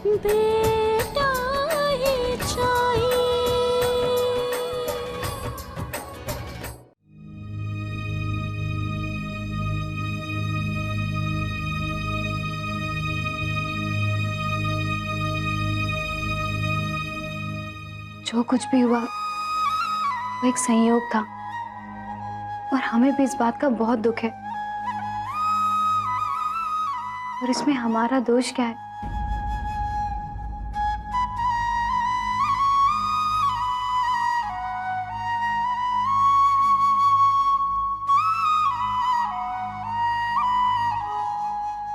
बेटा ही चाहिए। जो कुछ भी हुआ वो एक संयोग था और हमें भी इस बात का बहुत दुख है। और इसमें हमारा दोष क्या है?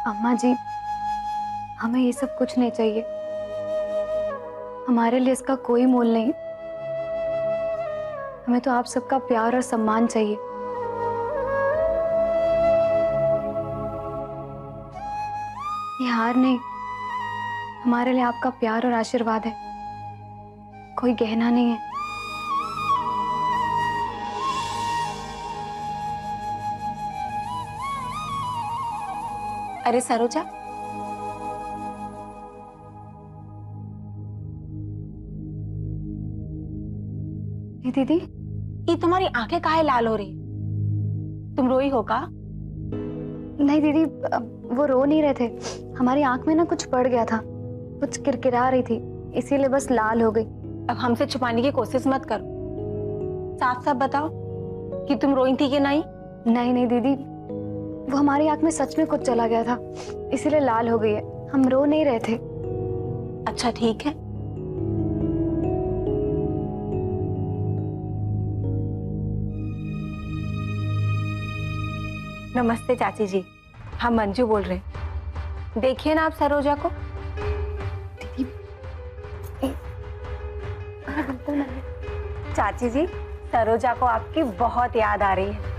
अम्मा जी, हमें ये सब कुछ नहीं चाहिए। हमारे लिए इसका कोई मोल नहीं। हमें तो आप सबका प्यार और सम्मान चाहिए। ये हार नहीं, हमारे लिए आपका प्यार और आशीर्वाद है, कोई गहना नहीं है। अरे सरोजा, दीदी, ये तुम्हारी आंखें काहे लाल हो रही? तुम रोई हो का? नहीं दीदी, वो रो नहीं रहे थे। हमारी आंख में ना कुछ पड़ गया था, कुछ किरकिरा रही थी, इसीलिए बस लाल हो गई। अब हमसे छुपाने की कोशिश मत करो, साफ साफ बताओ कि तुम रोई थी कि नहीं। नहीं नहीं दीदी, वो हमारी आंख में सच में कुछ चला गया था, इसीलिए लाल हो गई है। हम रो नहीं रहे थे। अच्छा ठीक है। नमस्ते चाची जी, हम मंजू बोल रहे हैं। देखिए ना आप सरोजा को। दीदी, बिल्कुल नहीं। चाची जी, सरोजा को आपकी बहुत याद आ रही है।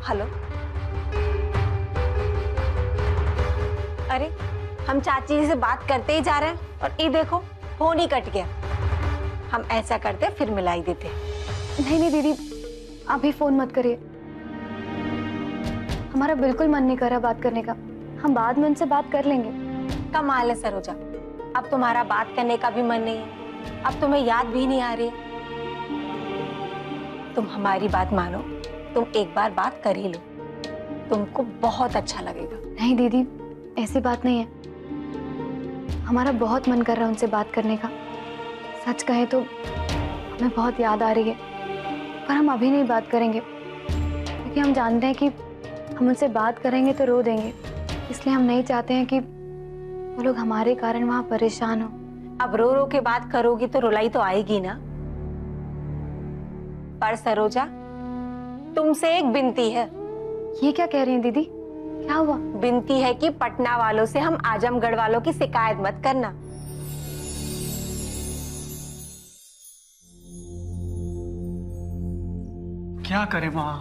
हेलो, अरे हम चाची जी से बात करते ही जा रहे हैं और ये देखो फोन ही कट गया। हम ऐसा करते फिर मिलाई देते। नहीं नहीं दीदी, अभी फोन मत करिए। हमारा बिल्कुल मन नहीं कर रहा बात करने का। हम बाद में उनसे बात कर लेंगे। कमाल है सरोजा, अब तुम्हारा बात करने का भी मन नहीं है, अब तुम्हें याद भी नहीं आ रही है। तुम हमारी बात मानो, तुम एक बार बात कर ही लो, तुमको बहुत अच्छा लगेगा। नहीं दीदी, ऐसी बात नहीं है। हमारा बहुत मन कर रहा है उनसे बात करने का। सच कहे तो हमें बहुत याद आ रही है, पर हम अभी नहीं बात करेंगे क्योंकि हम जानते हैं कि हम उनसे बात करेंगे तो रो देंगे। इसलिए हम नहीं चाहते हैं कि वो लोग हमारे कारण वहां परेशान हो। अब रो रो के बात करोगी तो रुलाई तो आएगी ना। पर सरोजा, तुमसे एक विनती है। ये क्या कह रही हैं दीदी? क्या हुआ? विनती है कि पटना वालों से हम आजमगढ़ वालों की शिकायत मत करना। क्या करें माँ,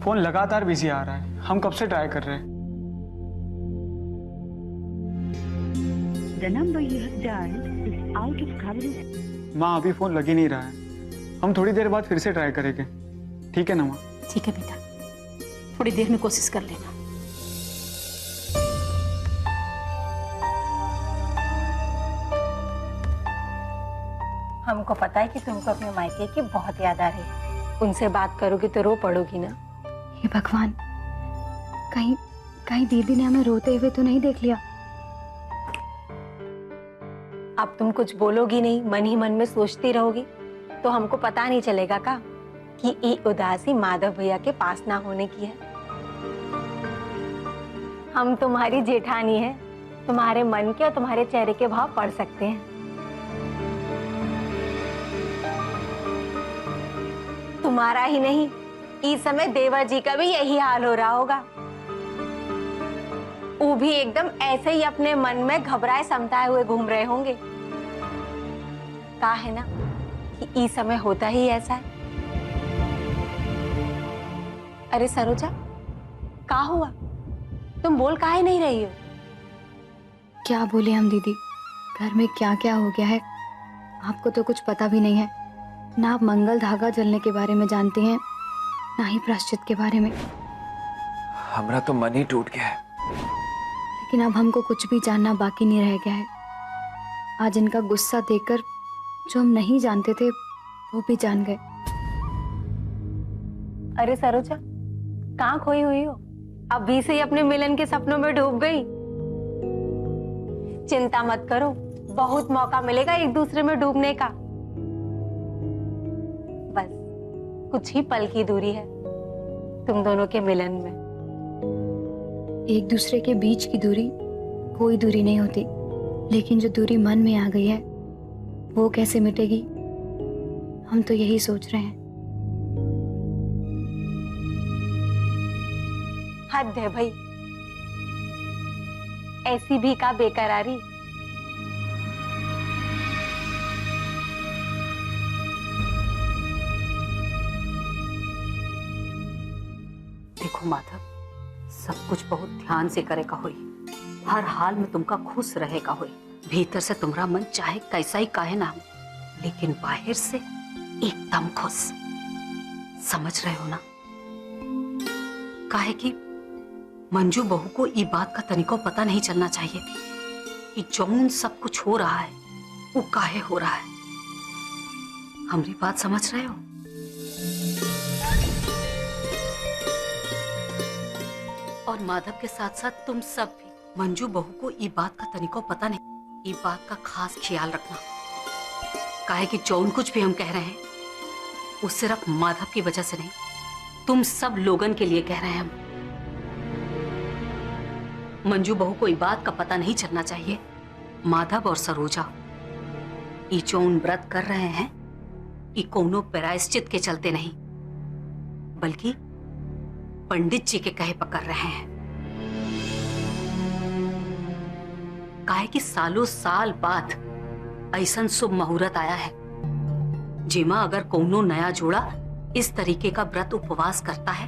फोन लगातार बिजी आ रहा है। हम कब से ट्राई कर रहे हैं। The number you have dialed is out of coverage. माँ अभी फोन लग ही नहीं रहा है। हम थोड़ी देर बाद फिर से ट्राई करेंगे, ठीक है ना माँ? ठीक है बेटा, थोड़ी देर में कोशिश कर लेना। हमको पता है कि तुमको अपने मायके की बहुत याद आ रही है। उनसे बात करोगी तो रो पड़ोगी ना। हे भगवान, कहीं कहीं दीदी ने हमें रोते हुए तो नहीं देख लिया? अब तुम कुछ बोलोगी नहीं, मन ही मन में सोचती रहोगी तो हमको पता नहीं चलेगा का कि ये उदासी माधव भैया के पास ना होने की है। हम तुम्हारी जेठानी है, तुम्हारे मन के और तुम्हारे चेहरे के भाव पढ़ सकते हैं। तुम्हारा ही नहीं, इस समय देवर जी का भी यही हाल हो रहा होगा। वो भी एकदम ऐसे ही अपने मन में घबराए समताए हुए घूम रहे होंगे। कहा है ना कि इस समय होता ही ऐसा है। अरे सरोजा, क्या हुआ? तुम बोल काहे नहीं रही हो? क्या बोले हम दीदी, घर में क्या क्या हो गया है आपको तो कुछ पता भी नहीं है। ना आप मंगल धागा जलने के बारे में जानती हैं, ना ही प्रायश्चित के बारे में। हमारा तो मन ही टूट गया है। लेकिन अब हमको कुछ भी जानना बाकी नहीं रह गया है। आज इनका गुस्सा देखकर जो हम नहीं जानते थे वो भी जान गए। अरे सरोजा, कहाँ खोई हुई हो? अभी से ही अपने मिलन के सपनों में डूब गई। चिंता मत करो, बहुत मौका मिलेगा एक दूसरे में डूबने का। बस कुछ ही पल की दूरी है तुम दोनों के मिलन में। एक दूसरे के बीच की दूरी कोई दूरी नहीं होती, लेकिन जो दूरी मन में आ गई है वो कैसे मिटेगी, हम तो यही सोच रहे हैं। हद है भाई, ऐसी भी का बेकरारी। देखो माधव, सब कुछ बहुत ध्यान से करेगा होई, हर हाल में तुमका खुश रहेगा होई। भीतर से तुम्हारा मन चाहे कैसा ही काहे ना, लेकिन बाहर से एकदम खुश। समझ रहे हो ना? काहे कि मंजू बहू को ये बात का तनिको पता नहीं चलना चाहिए कि जौन सब कुछ हो रहा है वो काहे हो रहा है। हमारी बात समझ रहे हो? और माधव के साथ साथ तुम सब भी, मंजू बहू को ये बात का तनिको पता नहीं, ये बात का खास ख्याल रखना। काहे कि जौन कुछ भी हम कह रहे हैं वो सिर्फ माधव की वजह से नहीं, तुम सब लोगन के लिए कह रहे हैं हम। मंजू बहू को ये बात का पता नहीं चलना चाहिए माधव और सरोजा ये जौन व्रत कर रहे हैं ये कोनो प्रायश्चित के चलते नहीं, बल्कि पंडित जी के कहे पर कर रहे हैं। काहे कि सालों साल बाद ऐसा शुभ मुहूर्त आया है जेमा अगर कोनो नया जोड़ा इस तरीके का व्रत उपवास करता है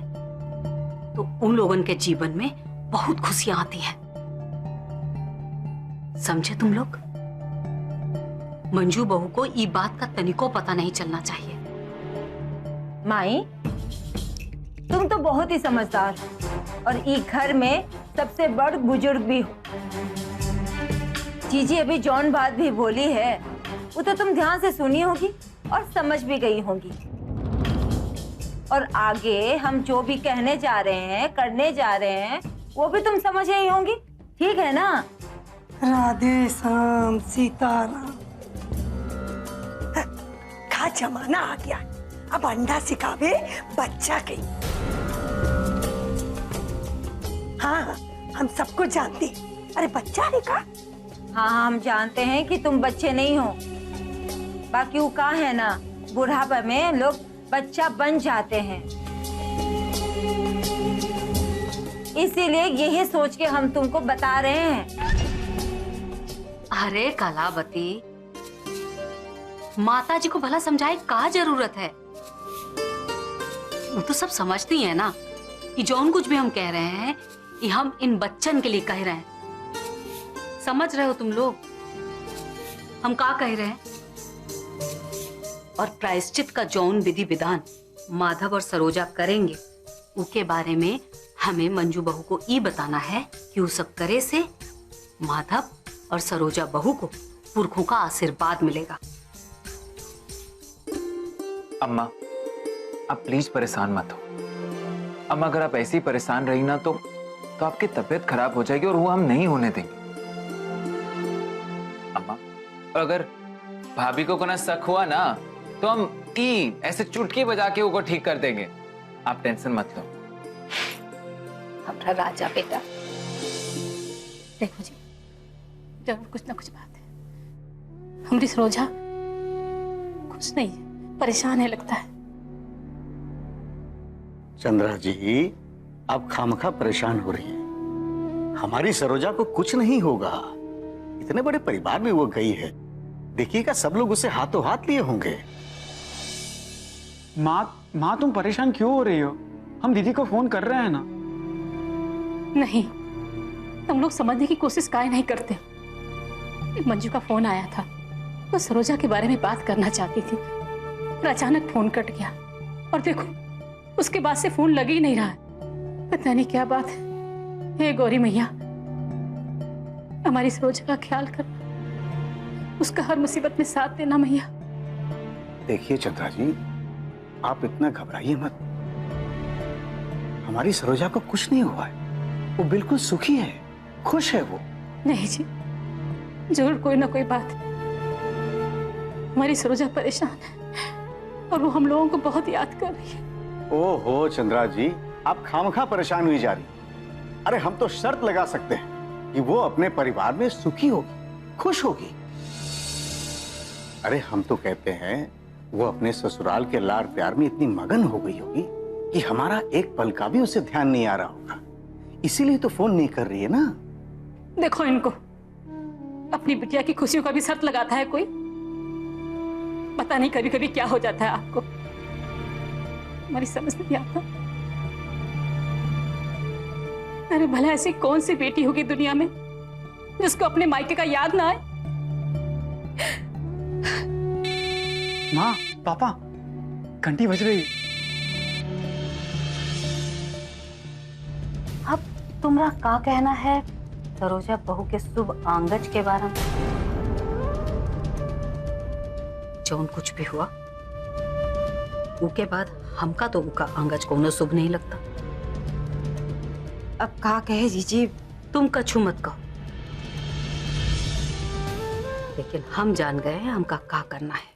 तो उन लोगों के जीवन में बहुत खुशियां आती हैं। समझे तुम लोग? मंजू बहू को ये बात का तनिको पता नहीं चलना चाहिए। माई, तुम तो बहुत ही समझदार और इस घर में सबसे बड़ बुजुर्ग भी हो। जीजी अभी जौन बात भी बोली है वो तो तुम ध्यान से सुनी होगी और समझ भी गई होगी। और आगे हम जो भी कहने जा रहे हैं, करने जा रहे हैं, वो भी तुम समझ गई होंगी, ठीक है ना? राधे श्याम सीताराम। का जमाना आ गया, अब अंडा सिखावे बच्चा के। हाँ, हम सबको जानते, अरे बच्चा है का? हाँ, हम जानते हैं कि तुम बच्चे नहीं हो। बाकी वो का है ना, बुढ़ापे में लोग बच्चा बन जाते हैं, इसीलिए यही सोच के हम तुमको बता रहे हैं। अरे कलावती, माता जी को भला समझाए का जरूरत है? वो तो सब समझती है ना कि जौन कुछ भी हम कह रहे हैं ये हम इन बच्चन के लिए कह रहे हैं। समझ रहे हो तुम लोग हम का कह रहे हैं? और प्रायश्चित का जौन विधि विधान माधव और सरोजा करेंगे उसके बारे में हमें मंजू बहू को ये बताना है कि वो सब करे से माधव और सरोजा बहू को पुरखों का आशीर्वाद मिलेगा। अम्मा, आप प्लीज परेशान मत हो। अम्मा, अगर आप ऐसी परेशान रही ना तो आपकी तबीयत खराब हो जाएगी और वो हम नहीं होने देंगे। अम्मा, और अगर भाभी को कोई शक हुआ ना तो हम ऐसे चुटकी बजा के वो ठीक कर देंगे। आप टेंशन मत लो। हमारा राजा बेटा, देखो जी, जरूर कुछ ना कुछ बात है। हमारी सरोजा कुछ नहीं है, परेशान है लगता है। चंद्रा जी, आप खामखा परेशान हो रही हैं। हमारी सरोजा को कुछ नहीं होगा। इतने बड़े परिवार में वो गई है, देखिएगा सब लोग उसे हाथों हाथ लिए होंगे। माँ तुम परेशान क्यों हो रही हो? हम दीदी को फोन कर रहे हैं ना। नहीं, तुम लोग समझने की कोशिश काहे नहीं करते। मंजू का फोन आया था, वो सरोजा के बारे में बात करना चाहती थी, पर अचानक फोन कट गया और देखो उसके बाद से फोन लग ही नहीं रहा है। पता नहीं क्या बात है। हे गौरी मैया, हमारी सरोजा का ख्याल करना, उसका हर मुसीबत में साथ देना मैया। देखिए चंद्रा जी, आप इतना घबराइए मत। हमारी सरोजा को कुछ नहीं हुआ है, वो बिल्कुल सुखी है, खुश है वो। नहीं जी, जरूर कोई ना कोई बात। हमारी सरोजा परेशान है और वो हम लोगों को बहुत याद कर रही है। ओहो चंद्रा जी, आप खामखा परेशान हुई जा रही। अरे हम तो शर्त लगा सकते हैं कि वो अपने परिवार में सुखी होगी, खुश होगी। अरे हम तो कहते हैं वो अपने ससुराल के लाड़ प्यार में इतनी मगन हो गई होगी कि हमारा एक पल का भी उसे ध्यान नहीं आ रहा होगा, इसीलिए तो फोन नहीं कर रही है ना। देखो इनको, अपनी बिटिया की खुशियों का भी शर्त लगाता है कोई। पता नहीं कभी कभी क्या हो जाता है आपको, हमारी समझ नहीं आता। अरे भला ऐसी कौन सी बेटी होगी दुनिया में जिसको अपने मायके का याद ना आए। माँ, पापा, घंटी बज रही है। अब तुम्हारा का कहना है सरोजा बहू के शुभ आंगज के बारे में? जौन कुछ भी हुआ उसके बाद हमका तो उनका आंगज को शुभ नहीं लगता। अब का कहे जीजी, तुम कछु मत कहो, लेकिन हम जान गए हैं हमका का करना है।